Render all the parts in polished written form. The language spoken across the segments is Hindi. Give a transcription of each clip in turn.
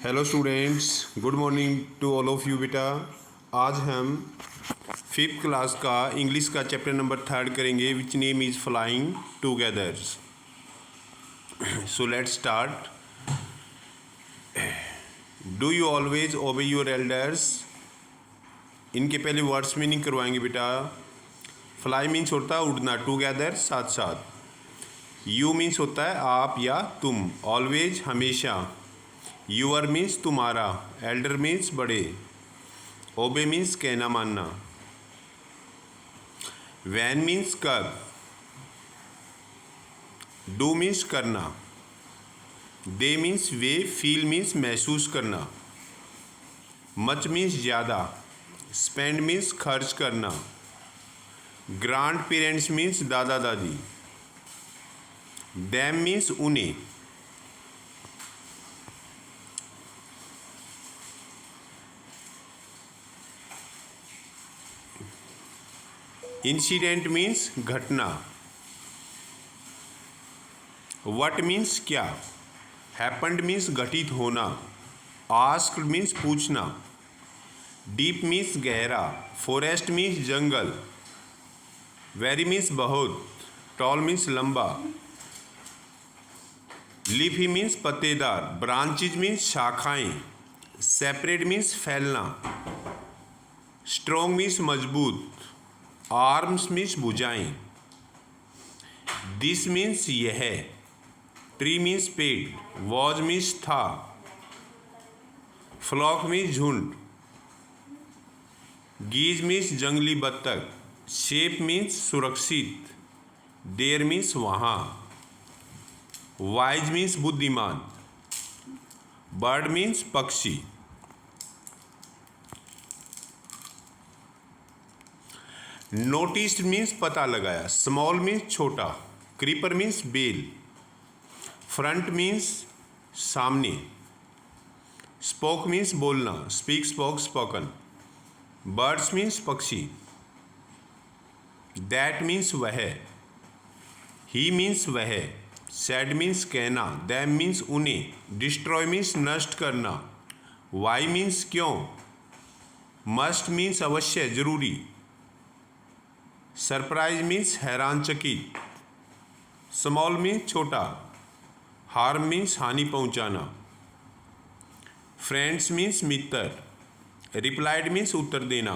Hello students, good morning to all of you. बेटा आज हम फिफ्थ क्लास का इंग्लिश का चैप्टर नंबर 3 करेंगे, which name is flying together. So let's start. Do you always obey your elders. इनके पहले वर्ड्स मीनिंग करवाएंगे बेटा। फ्लाई मीन्स होता है उड़ना, टूगेदर साथ साथ। यू मीन्स होता है आप या तुम, ऑलवेज हमेशा। यूअर मीन्स तुम्हारा, एल्डर मीन्स बड़े, ओबे मीन्स कहना मानना। वैन मीन्स कब, डू मीन्स करना, दे मीन्स वे, फील मीन्स महसूस करना। मच मीन्स ज़्यादा, स्पेंड मीन्स खर्च करना। ग्रांड पेरेंट्स मीन्स दादा दादी। दैम मीन्स उन्हें। इंसिडेंट मीन्स घटना। वट मीन्स क्या। हैपेंड मीन्स घटित होना। आस्क्ड मीन्स पूछना। डीप मीन्स गहरा। फॉरेस्ट मीन्स जंगल। वेरी मीन्स बहुत। टॉल मीन्स लंबा। लीफी मीन्स पत्तेदार। ब्रांचेज मीन्स शाखाएं। सेपरेट मीन्स फैलना। स्ट्रॉन्ग मीन्स मजबूत। आर्म्स मीन्स भुजाएं। दिस मीन्स यह। ट्री मीन्स पेड़। वॉज मीन्स था। फ्लॉक मीन्स झुंड। गीज मीन्स जंगली बत्तख। शेप मीन्स सुरक्षित। देयर मीन्स वहाँ। वाइज मीन्स बुद्धिमान। बर्ड मीन्स पक्षी। नोटिस्ड मीन्स पता लगाया। स्मॉल मीन्स छोटा। क्रीपर मीन्स बेल। फ्रंट मीन्स सामने। स्पोक मीन्स बोलना। Speak, spoke, spoken. Birds means पक्षी। दैट मीन्स वह। ही मीन्स वह। सैड मीन्स कहना। दैम मीन्स उन्हें। डिस्ट्रॉय मीन्स नष्ट करना। वाई मीन्स क्यों। मस्ट मीन्स अवश्य, जरूरी। सरप्राइज मीन्स हैरानचकित। स्मॉल मीन्स छोटा। हार्म मीन्स हानि पहुंचाना। फ्रेंड्स मीन्स मित्र। रिप्लाइड मीन्स उत्तर देना।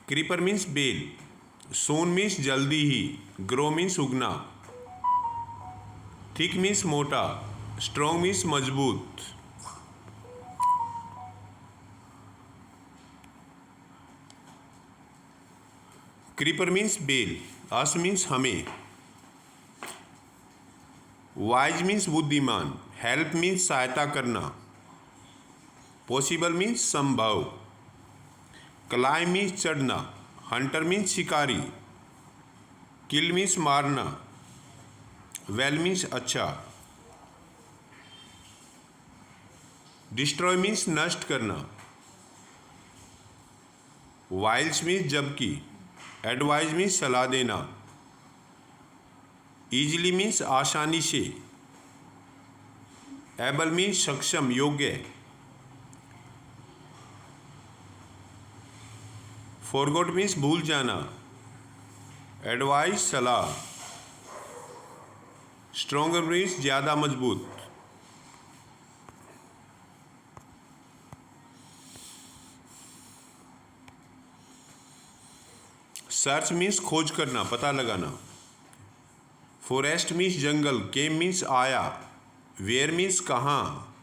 क्रीपर मीन्स बेल। सोन मीन्स जल्दी ही। ग्रो मीन्स उगना। थिक मीन्स मोटा। स्ट्रॉन्ग मीन्स मजबूत। क्रीपर मीन्स बेल। अस मीन्स हमें। वाइज मीन्स बुद्धिमान। हेल्प मीन्स सहायता करना। पॉसिबल मीन्स संभव। क्लाइम मीन्स चढ़ना। हंटर मीन्स शिकारी। किल मीन्स मारना। वेल मीन्स अच्छा। डिस्ट्रॉय मीन्स नष्ट करना। वाइल्स मीन्स जबकि। एडवाइज मीन्स सलाह देना। ईजिली मीन्स आसानी से। एबल मीन्स सक्षम, योग्य। फॉरगॉट मीन्स भूल जाना। एडवाइस सलाह। स्ट्रॉन्गर मीन्स ज़्यादा मजबूत। सर्च मीन्स खोज करना, पता लगाना। फॉरेस्ट मीन्स जंगल। केम मीन्स आया। वेयर मीन्स कहाँ।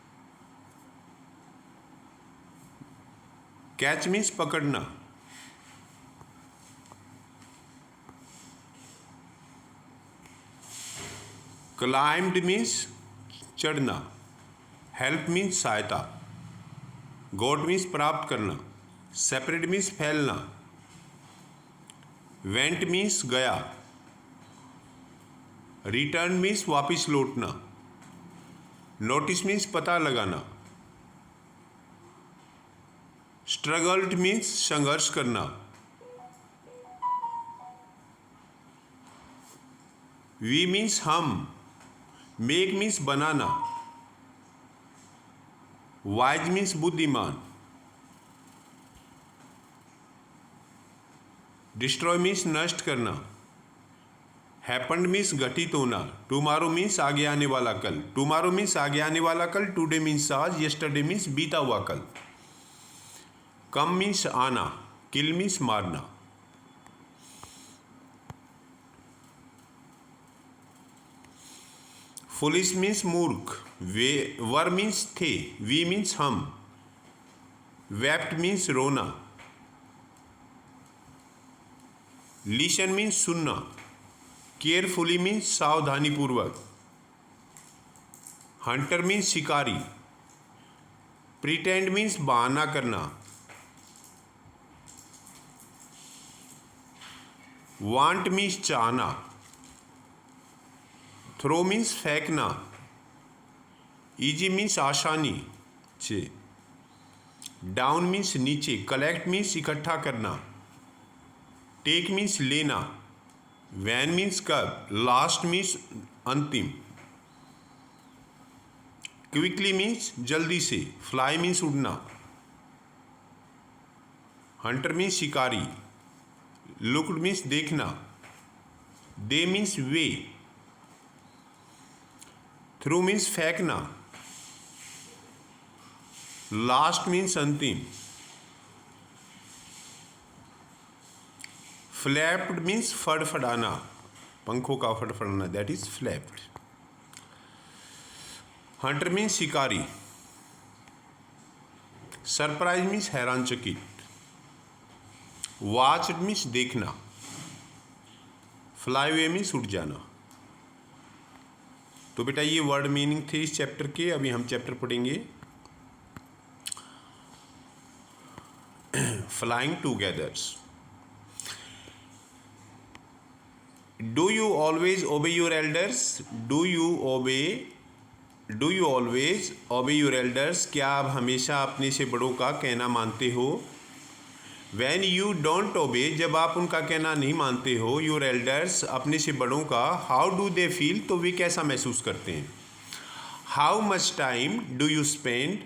कैच मीन्स पकड़ना। क्लाइम्ड मीन्स चढ़ना। हेल्प मीन्स सहायता। गॉट मीन्स प्राप्त करना। सेपरेट मीन्स फैलना। वेंट मीन्स गया। रिटर्न मीन्स वापिस लौटना। नोटिस मीन्स पता लगाना। स्ट्रगल्ड मीन्स संघर्ष करना। वी मीन्स हम। मेक मीन्स बनाना। वाइज मीन्स बुद्धिमान। डिस्ट्रॉय मीन्स नष्ट करना। हैपेंड मीन्स घटित होना। टुमारो मीन्स आगे आने वाला कल। टुमारो मीन्स आगे आने वाला कल। टुडे मीन्स आज। यस्टरडे मीन्स बीता हुआ कल। कम मीन्स आना। किल मीन्स मारना। फुलिश मीन्स मूर्ख। वे वर मीन्स थे। वी मीन्स हम। वेप्ट मीन्स रोना। लिसन मीन्स सुनना। केयरफुली मीन्स सावधानीपूर्वक। हंटर मीन्स शिकारी। प्रिटेंड मीन्स बहाना करना। वांट मीन्स चाहना। थ्रो मीन्स फेंकना। इजी मीन्स आसानी से। डाउन मीन्स नीचे। कलेक्ट मीन्स इकट्ठा करना। टेक मीन्स लेना। वैन मीन्स कब। लास्ट मीन्स अंतिम। क्विकली मीन्स जल्दी से। फ्लाई मीन्स उड़ना। हंटर मीन्स शिकारी। लुक्ड मीन्स देखना। दे मीन्स वे। थ्रू मीन्स फेंकना। लास्ट मीन्स अंतिम। फ्लैप्ड मीन्स फड़फड़ाना। पंखों का फड़फड़ाना, that is flapped. Hunter means शिकारी। सरप्राइज मीन्स हैरानचकित। वॉच्ड मीन्स देखना। फ्लाई अवे मीन्स उड़ जाना। तो बेटा ये वर्ड मीनिंग थे इस चैप्टर के। अभी हम चैप्टर पढ़ेंगे flying togethers. Do you always obey your elders? Do you always obey your elders? क्या आप हमेशा अपने से बड़ों का कहना मानते हो? When you don't obey, जब आप उनका कहना नहीं मानते हो, your elders अपने से बड़ों का, how do they feel? तो वे कैसा महसूस करते हैं? How much time do you spend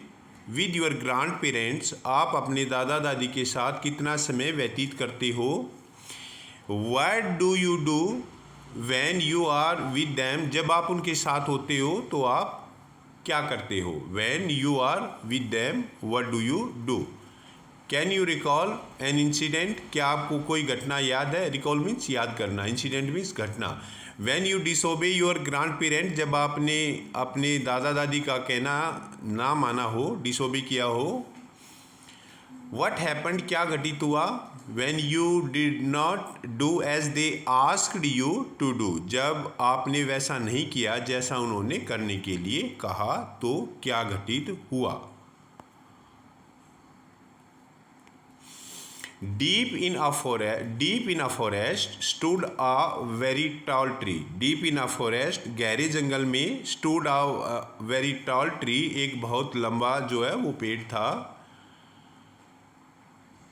with your grandparents? आप अपने दादा दादी के साथ कितना समय व्यतीत करते हो? What do you do when you are with them? जब आप उनके साथ होते हो तो आप क्या करते हो? When you are with them, what do you do? Can you recall an incident? क्या आपको कोई घटना याद है? Recall means याद करना। Incident means घटना। When you disobey your grandparent, जब आपने अपने दादा दादी का कहना ना माना हो, disobey किया हो। What happened? क्या घटित हुआ? When you did not do as they asked you to do, जब आपने वैसा नहीं किया जैसा उन्होंने करने के लिए कहा तो क्या घटित हुआ? Deep in a forest stood a very tall tree. Deep in a forest, गहरे जंगल में stood a very tall tree, एक बहुत लंबा जो है वो पेड़ था।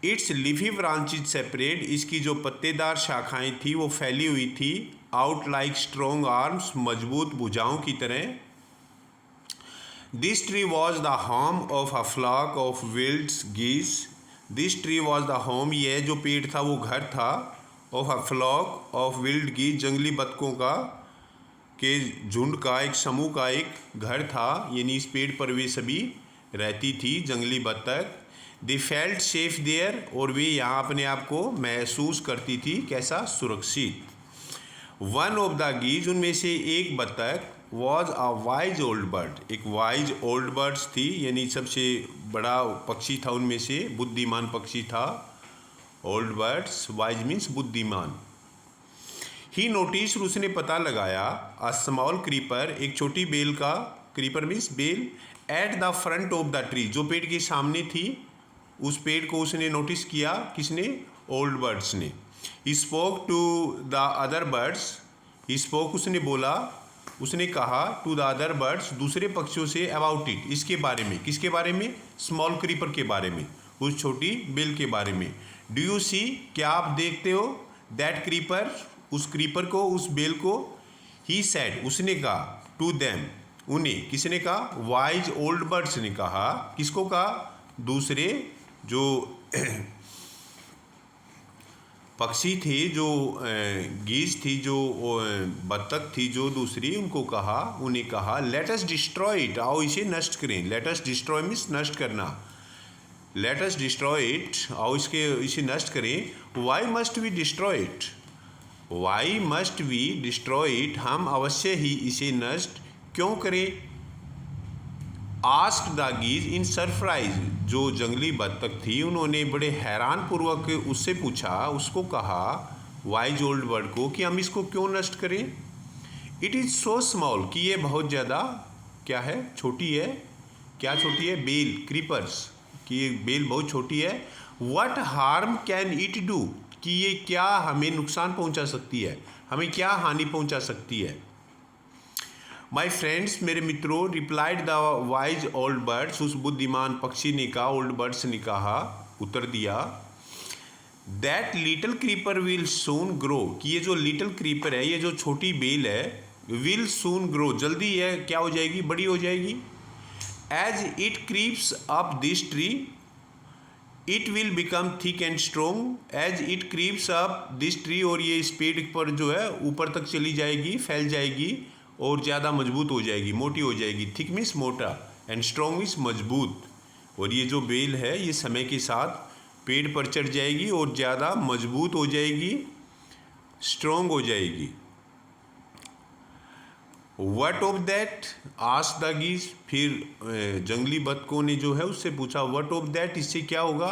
इट्स लीफी ब्रांचेज सेपरेट, इसकी जो पत्तेदार शाखाएं थी वो फैली हुई थी। आउट लाइक स्ट्रॉन्ग आर्म्स, मजबूत भुजाओं की तरह। This tree was the home of a flock of wild geese. This tree was the home, यह जो पेड़ था वो घर था। Of a flock of wild geese, जंगली बतखों का के झुंड का, एक समूह का एक घर था। यानी इस पेड़ पर वे सभी रहती थी, जंगली बतख। दे फेल्ट सेफ देयर, और वे यहाँ अपने आप को महसूस करती थी कैसा? सुरक्षित। वन ऑफ द गीज, उनमें से एक बतख, was a wise old bird, एक वाइज ओल्ड बर्ड्स थी, यानी सबसे बड़ा पक्षी था उनमें से, बुद्धिमान पक्षी था। ओल्ड बर्ड्स, वाइज मीन्स बुद्धिमान। ही नोटिस, उसने पता लगाया, अ स्मॉल क्रीपर, एक छोटी बेल का, क्रीपर मीन्स बेल, at the front of the tree, जो पेड़ के सामने थी उस पेड़ को उसने नोटिस किया। किसने? ओल्ड बर्ड्स ने। He spoke to the other birds, he spoke, उसने बोला, उसने कहा, टू द अदर बर्ड्स, दूसरे पक्षियों से, अबाउट इट, इसके बारे में। किसके बारे में? स्मॉल क्रीपर के बारे में, उस छोटी बेल के बारे में। डू यू सी, क्या आप देखते हो? दैट क्रीपर, उस क्रीपर को, उस बेल को। ही सेड, उसने कहा, टू देम, उन्हें किसने कहा? वाइज ओल्ड बर्ड्स ने कहा। किसको कहा? दूसरे जो पक्षी थे, जो गीज थी, जो बत्तख थी, जो दूसरी, उनको कहा, उन्हें कहा लेट अस डिस्ट्रॉय इट, आओ इसे नष्ट करें। लेट अस डिस्ट्रॉय मीन्स नष्ट करना। लेट अस डिस्ट्रॉय इट, आओ इसे नष्ट करें। Why must we destroy it? Why must we destroy it, हम अवश्य ही इसे नष्ट क्यों करें? Asked the geese in surprise, जो जंगली बत्तख थी उन्होंने बड़े हैरान पूर्वक उससे पूछा, उसको कहा, वाइज ओल्ड बर्ड को, कि हम इसको क्यों नष्ट करें? इट इज़ सो स्मॉल, कि ये बहुत ज़्यादा क्या है? छोटी है। क्या छोटी है? बेल, क्रीपर्स, कि ये बेल बहुत छोटी है। What harm can it do, कि ये क्या हमें नुकसान पहुंचा सकती है, हमें क्या हानि पहुंचा सकती है? माई फ्रेंड्स, मेरे मित्रों, replied the wise old birds, उस बुद्धिमान पक्षी ने कहा, ओल्ड बर्ड्स ने कहा, उत्तर दिया, that little creeper will soon grow, कि ये जो लिटिल क्रीपर है, ये जो छोटी बेल है, विल सून ग्रो, जल्दी ये क्या हो जाएगी? बड़ी हो जाएगी। As it creeps up this tree it will become thick and strong. As it creeps up this tree, और ये इस पेड़ पर जो है ऊपर तक चली जाएगी, फैल जाएगी और ज़्यादा मजबूत हो जाएगी, मोटी हो जाएगी। थिक मीन्स मोटा एंड स्ट्रोंग मीन्स मजबूत। और ये जो बेल है ये समय के साथ पेड़ पर चढ़ जाएगी और ज़्यादा मजबूत हो जाएगी, स्ट्रोंग हो जाएगी। What of that? Asked the geese, फिर जंगली बतखों ने जो है उससे पूछा, व्हाट ऑफ दैट, इससे क्या होगा?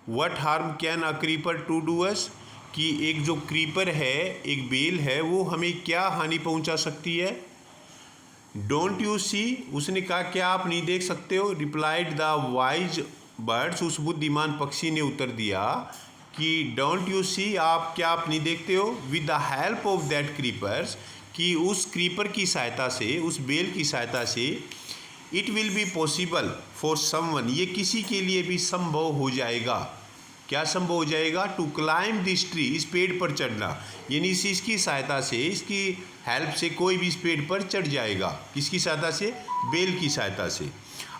What harm can a creeper to do us, कि एक जो क्रीपर है, एक बेल है, वो हमें क्या हानि पहुंचा सकती है? डोंट यू सी, उसने कहा, क्या आप नहीं देख सकते हो? रिप्लाइड द वाइज बर्ड्स, उस बुद्धिमान पक्षी ने उत्तर दिया कि डोंट यू सी, आप नहीं देखते हो? With the help of that creepers, कि उस क्रीपर की सहायता से, उस बेल की सहायता से, it will be possible for someone, ये किसी के लिए भी संभव हो जाएगा। क्या संभव हो जाएगा? टू क्लाइम दिस ट्री, इस पेड़ पर चढ़ना, यानी इसकी सहायता से, इसकी हेल्प से कोई भी इस पेड़ पर चढ़ जाएगा। किसकी सहायता से? बेल की सहायता से।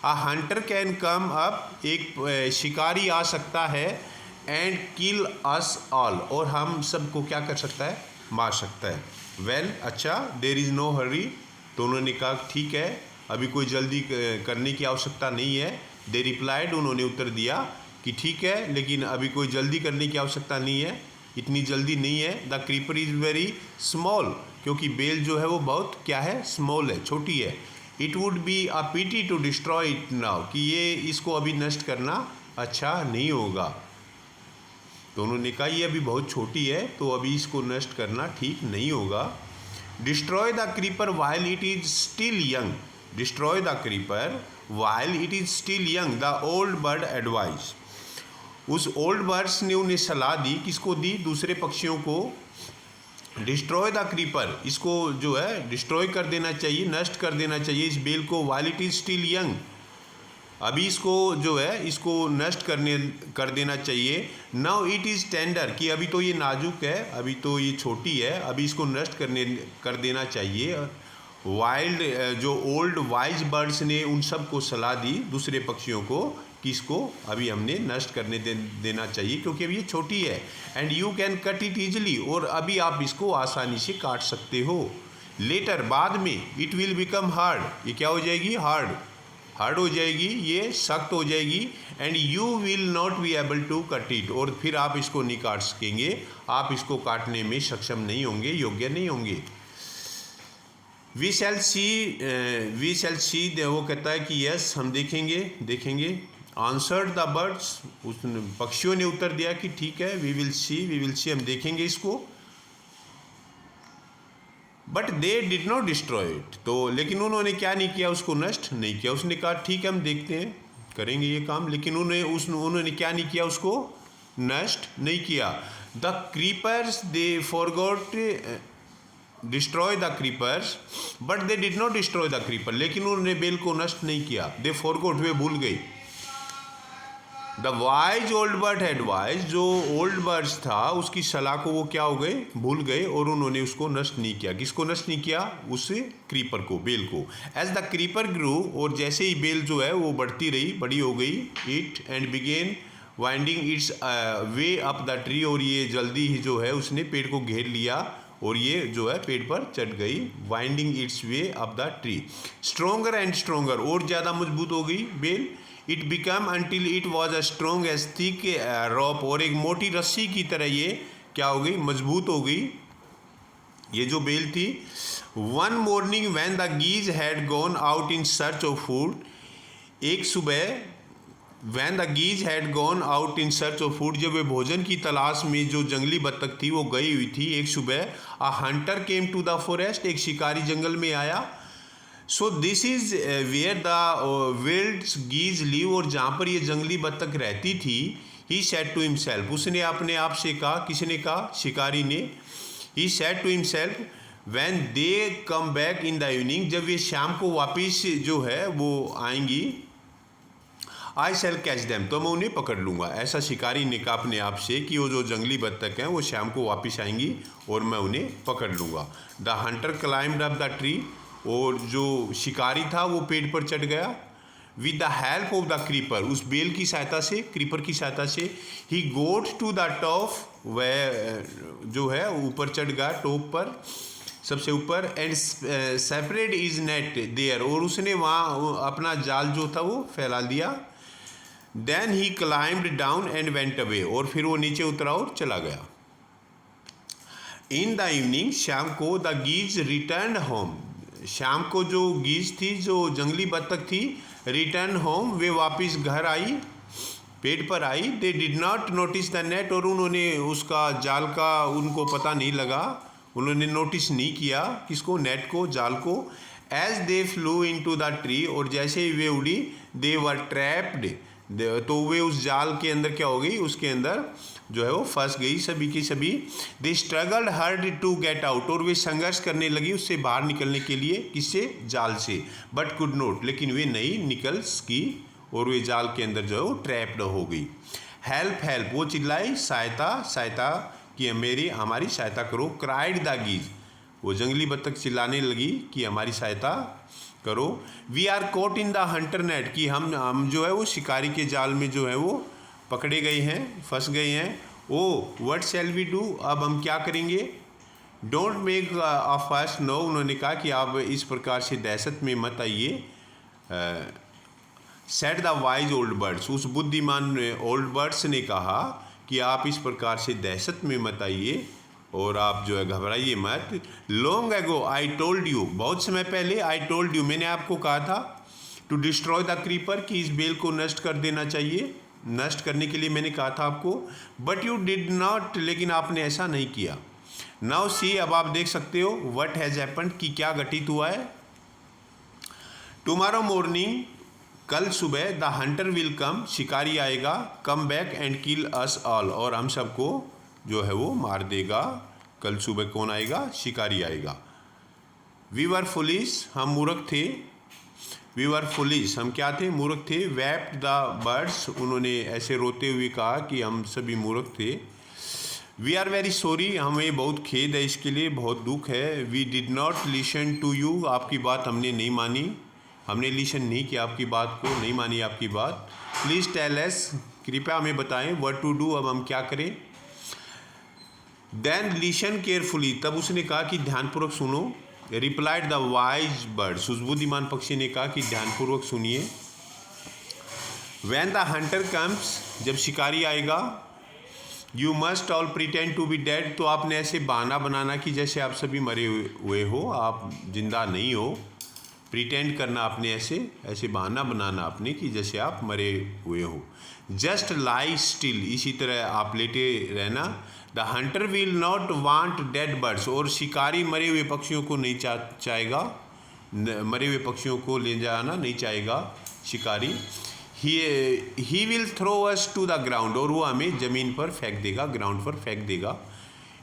अ हंटर कैन कम अप, एक शिकारी आ सकता है, एंड किल अस ऑल, और हम सबको क्या कर सकता है? मार सकता है। वेल, अच्छा, देर इज़ नो हरी, तो उन्होंने कहा ठीक है, अभी कोई जल्दी करने की आवश्यकता नहीं है। दे रिप्लाइड, उन्होंने उत्तर दिया कि ठीक है, लेकिन अभी कोई जल्दी करने की आवश्यकता नहीं है, इतनी जल्दी नहीं है। The creeper is very small, क्योंकि बेल जो है वो बहुत क्या है? स्मॉल है, छोटी है। It would be a pity to destroy it now, कि ये इसको अभी नष्ट करना अच्छा नहीं होगा। तो उन्होंने कहा ये अभी बहुत छोटी है, तो अभी इसको नष्ट करना ठीक नहीं होगा। Destroy the creeper while it is still young, destroy the creeper while it is still young, the old bird advice, उस ओल्ड बर्ड्स ने उन्हें सलाह दी। किसको दी? दूसरे पक्षियों को। डिस्ट्रॉय द क्रीपर, इसको जो है डिस्ट्रॉय कर देना चाहिए, नष्ट कर देना चाहिए इस बेल को, while it is still young, अभी इसको जो है इसको नष्ट कर देना चाहिए। नाउ इट इज़ टेंडर, कि अभी तो ये नाजुक है, अभी तो ये छोटी है, अभी इसको नष्ट कर देना चाहिए। वाइल्ड जो ओल्ड वाइज बर्ड्स ने उन सब को सलाह दी, दूसरे पक्षियों को, कि इसको अभी हमने नष्ट करने देना चाहिए, क्योंकि अभी ये छोटी है। And you can cut it easily, और अभी आप इसको आसानी से काट सकते हो। लेटर, बाद में, इट विल बिकम हार्ड, ये क्या हो जाएगी? हार्ड हो जाएगी, ये सख्त हो जाएगी। And you will not be able to cut it, और फिर आप इसको नहीं काट सकेंगे, आप इसको काटने में सक्षम नहीं होंगे, योग्य नहीं होंगे। वी शैल सी, वो कहता है कि यस, हम देखेंगे। आंसर्ड द बर्ड्स, उस पक्षियों ने उत्तर दिया कि ठीक है, वी विल सी, हम देखेंगे इसको। But they did not destroy it, तो लेकिन उन्होंने क्या नहीं किया? उसको नष्ट नहीं किया। उसने कहा ठीक है, हम देखते हैं, करेंगे ये काम, लेकिन उन्होंने क्या नहीं किया? उसको नष्ट नहीं किया। The creepers they forgot destroy the creepers, but they did not destroy the creeper, लेकिन उन्होंने बेल को नष्ट नहीं किया। दे फॉरगॉट, वे भूल गए। The wise old bird had wise, जो ओल्ड बर्ड्स था उसकी सलाह को वो क्या हो गए, भूल गए और उन्होंने उसको नष्ट नहीं किया। किसको नष्ट नहीं किया? उस क्रीपर को, बेल को। एज द क्रीपर ग्रू, और जैसे ही बेल जो है वो बढ़ती रही, बड़ी हो गई, it and began winding its way up the tree, और ये जल्दी ही जो है उसने पेड़ को घेर लिया और ये जो है पेड़ पर चढ़ गई। Winding its way up the tree, stronger and stronger, और ज़्यादा मजबूत हो गई बेल। It become until it was a strong as thick rope, और एक मोटी रस्सी की तरह ये क्या हो गई, मजबूत हो गई ये जो बेल थी। One morning when the geese had gone out in search of food, एक सुबह when the geese had gone out in search of food, जब वे भोजन की तलाश में जो जंगली बत्तख थी वो गई हुई थी, एक सुबह a hunter came to the forest, एक शिकारी जंगल में आया। So this is where the wilds geese live, और जहाँ पर ये जंगली बत्तख रहती थी, ही सेड टू हिमसेल्फ, उसने अपने आप से कहा, किसने कहा? शिकारी ने। He said to himself when they come back in the evening, जब ये शाम को वापिस जो है वो आएंगी, आई शैल कैच दैम, तो मैं उन्हें पकड़ लूँगा। ऐसा शिकारी ने कहा अपने आप से कि वो जो जंगली बत्तख हैं वो शाम को वापस आएंगी और मैं उन्हें पकड़ लूँगा। The Hunter climbed up the tree, और जो शिकारी था वो पेड़ पर चढ़ गया। With the help of the creeper, उस बेल की सहायता से, क्रीपर की सहायता से, ही गोट टू द टॉप, वह जो है ऊपर चढ़ गया, टॉप पर, सबसे ऊपर। And separate is net there, और उसने वहाँ अपना जाल जो था वो फैला दिया। Then he climbed down and went away, और फिर वो नीचे उतरा और चला गया। इन द इवनिंग, शाम को, द गीज रिटर्न होम, शाम को जो गीज थी, जो जंगली बत्तख थी, रिटर्न होम, वे वापस घर आई, पेड़ पर आई। They did not notice the net, और उन्होंने उसका जाल का उनको पता नहीं लगा, उन्होंने नोटिस नहीं किया, किसको? नेट को, जाल को। As they flew in to the tree, और जैसे ही वे उड़ी, दे वर ट्रैप्ड, तो वे उस जाल के अंदर क्या हो गई, उसके अंदर जो है वो फंस गई सभी की सभी। They struggled hard to get out, और वे संघर्ष करने लगी उससे बाहर निकलने के लिए, किससे? जाल से। बट कुड नॉट, लेकिन वे नहीं निकल सकी, और वे जाल के अंदर जो है वो ट्रैप्ड हो गई। हेल्प हेल्प, वो चिल्लाई, सहायता सहायता, कि मेरी हमारी सहायता करो। क्राइड द गीज, वो जंगली बत्तख चिल्लाने लगी कि हमारी सहायता करो। We are caught in the hunter net, कि हम जो है वो शिकारी के जाल में जो है वो पकड़े गए हैं, फंस गए हैं। Oh what shall we do, अब हम क्या करेंगे? डोंट मेक अ फस, नो, उन्होंने कहा कि आप इस प्रकार से दहशत में मत आइए। Said the wise old birds, उस बुद्धिमान ओल्ड बर्ड्स ने कहा कि आप इस प्रकार से दहशत में मत आइए और आप जो है घबराइए मत। Long ago I told you, बहुत समय पहले, आई टोल्ड यू, मैंने आपको कहा था, टू डिस्ट्रॉय द क्रीपर, कि इस बेल को नष्ट कर देना चाहिए, नष्ट करने के लिए मैंने कहा था आपको। बट यू डिड नॉट, लेकिन आपने ऐसा नहीं किया। नाउ सी, अब आप देख सकते हो, व्हाट हैज़ हैपेंड, कि क्या घटित हुआ है। टुमारो मॉर्निंग, कल सुबह, द हंटर विल कम, शिकारी आएगा, come back and kill us all, और हम सबको जो है वो मार देगा। कल सुबह कौन आएगा? शिकारी आएगा। वी वर फुलिश, हम मूर्ख थे। वी वर फुलिश, हम क्या थे? मूर्ख थे। वेप्ट द बर्ड्स, उन्होंने ऐसे रोते हुए कहा कि हम सभी मूर्ख थे। वी आर वेरी सॉरी, हमें बहुत खेद है, इसके लिए बहुत दुख है। We did not listen to you, आपकी बात हमने नहीं मानी, हमने लिसन नहीं किया आपकी बात को, नहीं मानी आपकी बात। प्लीज़ टेल अस, कृपया हमें बताएं, व्हाट टू डू, अब हम क्या करें। देन लिसन केयरफुली, तब उसने कहा कि ध्यानपूर्वक सुनो। रिप्लाइड द वाइज बर्ड्स, उस बुद्धिमान पक्षी ने कहा कि ध्यानपूर्वक सुनिए। व्हेन द हंटर कम्स, जब शिकारी आएगा, you must all pretend to be dead, तो आपने ऐसे बहाना बनाना कि जैसे आप सभी मरे हुए हो, आप जिंदा नहीं हो। प्रिटेंड करना आपने ऐसे बहाना बनाना आपने कि जैसे आप मरे हुए हो। जस्ट लाई स्टिल, इसी तरह आप लेटे रहना। The Hunter will not want dead birds, और शिकारी मरे हुए पक्षियों को नहीं चाहेगा, मरे हुए पक्षियों को ले जाना नहीं चाहेगा शिकारी। He will throw us to the ground, और वो हमें ज़मीन पर फेंक देगा, ग्राउंड पर फेंक देगा।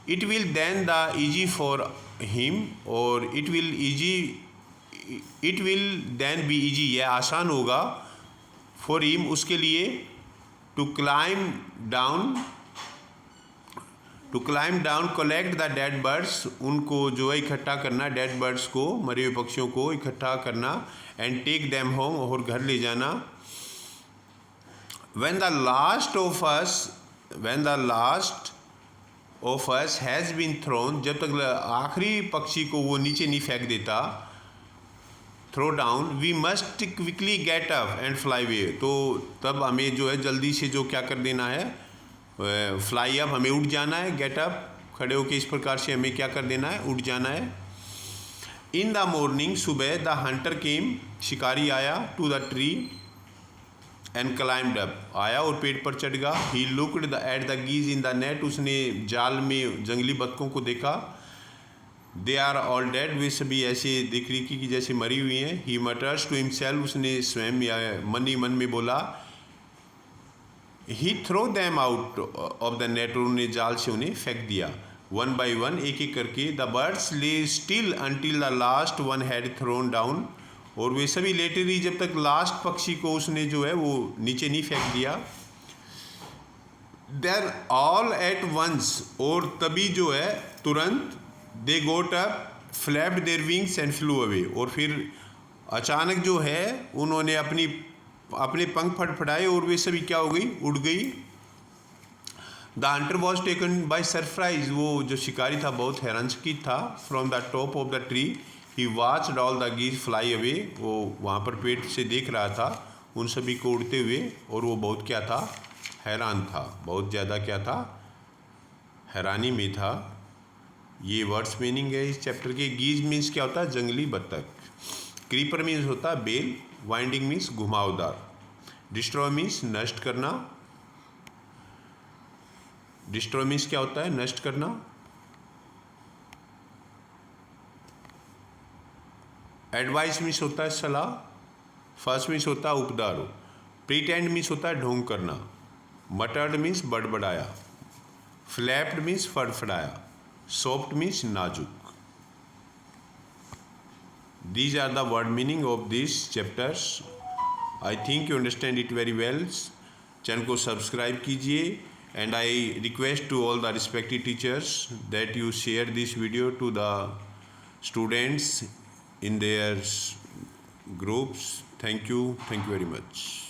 It will then the easy for him, और it will then be easy, यह आसान होगा, फॉर हिम, उसके लिए, to climb down collect the dead birds, उनको जो है इकट्ठा करना, डेड बर्ड्स को, मरे हुए पक्षियों को इकट्ठा करना, एंड टेक देम होम, और घर ले जाना। when the last of us has been thrown, जब तक आखिरी पक्षी को वो नीचे नहीं फेंक देता, throw down, we must quickly get up and fly away, तो तब हमें जो है जल्दी से जो क्या कर देना है, फ्लाई अप, हमें उड़ जाना है, गेट अप, खड़े होके इस प्रकार से हमें क्या कर देना है, उड़ जाना है। इन द मॉर्निंग, सुबह, द हंटर केम, शिकारी आया, to the tree and climbed up, आया और पेड़ पर चढ़ गया। He looked at the geese in the net, उसने जाल में जंगली बतखों को देखा। दे आर ऑल डेड, वे सभी ऐसे दिख रही कि जैसे मरी हुई हैं। ही मटर्स टू हिमसेल्फ, उसने स्वयं या मन ही मन में बोला। He throw them out of the net, उन्होंने जाल से उन्हें फेंक दिया। वन बाई वन, एक एक करके। The birds lay still until the last one had thrown down, और वे सभी लेटे रही जब तक लास्ट पक्षी को उसने जो है वो नीचे नहीं फेंक दिया। देन ऑल एट वंस, और तभी जो है तुरंत, they got up, flapped their wings and flew away, और फिर अचानक जो है उन्होंने अपने पंख फड़फड़ाए और वे सभी क्या हो गई, उड़ गई। The hunter was taken by surprise, वो जो शिकारी था बहुत हैरानचकित था। From the top of the tree he watched all the geese fly away, वो वहाँ पर पेड़ से देख रहा था उन सभी को उड़ते हुए, और वो बहुत क्या था, हैरान था, बहुत ज़्यादा क्या था, हैरानी में था। ये वर्ड्स मीनिंग है इस चैप्टर के। गीज मीन्स क्या होता है, जंगली बत्तख। क्रीपर मीन्स होता है बेल। वाइंडिंग मीन्स घुमावदार। डिस्ट्रॉय मीन्स नष्ट करना। डिस्ट्रॉय मीन्स क्या होता है, नष्ट करना। एडवाइस मीन्स होता है सलाह। फर्स्ट मीन्स होता है उपदार। प्रीटेंड मीन्स होता है ढोंग करना। मटर्ड मीन्स बड़बड़ाया। फ्लैप्ड मीन्स फड़फड़ाया। सॉफ्ट मीन्स नाजुक। These are the word meaning of these chapters. I think you understand it very well. Channel को सब्सक्राइब कीजिए, and I request to all the respected teachers that you share this video to the students in their groups. Thank you very much.